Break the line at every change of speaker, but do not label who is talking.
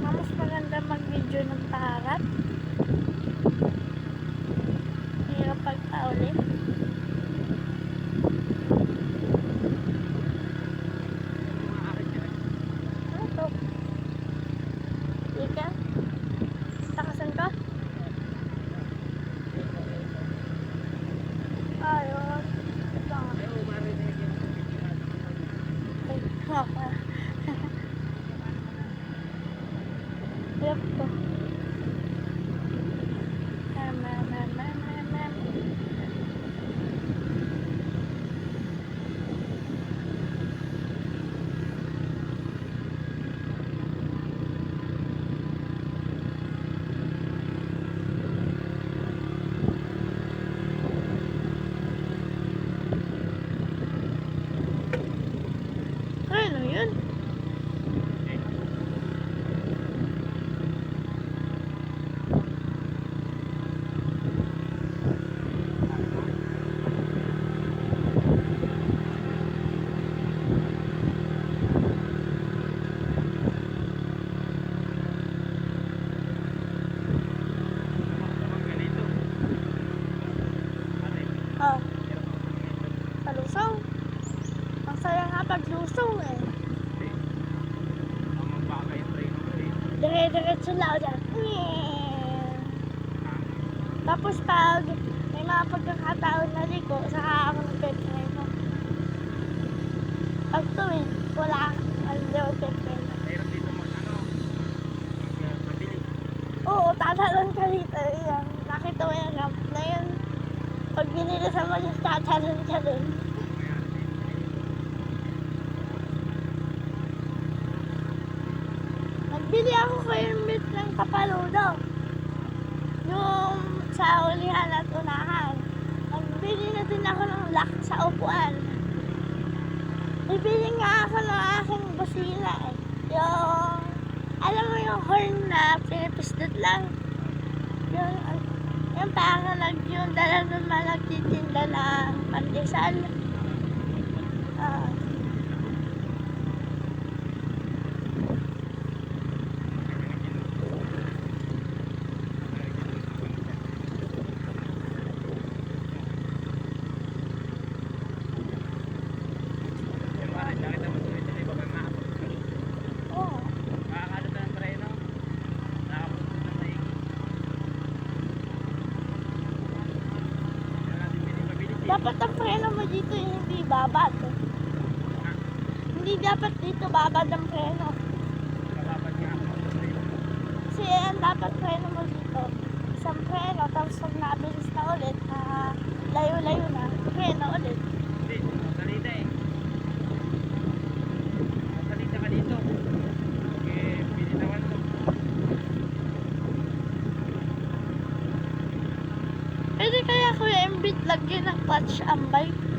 Mas maganda mag-video ng paharap. Hirap pagpauli. Ano to? Ika? Takasan ka? Ayun. Ito nga. Ay, hapa. Hirap to. Ano yun? Oh, palusong. Ang saya nga paglusong eh. Dire-diretso lang dyan. Tapos pag may mga pagkakataon na liko, saka ako nagpe-preno. Pag tuwid, wala hindi ako nagpe-preno. Oo, tatalon ka dito. Yan. Nakita mo yung ramp na yun. Pag binilisan mo yung tatalon ka dun. Nagbili ako helmet ng Kapaludo. Yung sa ulihan at unahan. Nagbili na din ako ng lock sa upuan. Bibili nga ako ng aking busina eh. Yung, alam mo yung horn na pinipisdot lang. Yung parang yung dala nun man nagtitinda ng pandesal. Dapat ang preno mo dito hindi babad. Hindi dapat dito babad ang preno. Kasi yan dapat preno mo dito. Isang preno, tapos pag nabilis na ulit, layo-layo na, preno ulit.
Hindi, salita eh. Salita ka dito. Okay, pili naman to.
Pwede kaya Kuya Embit lagyan ng clutch ang bike?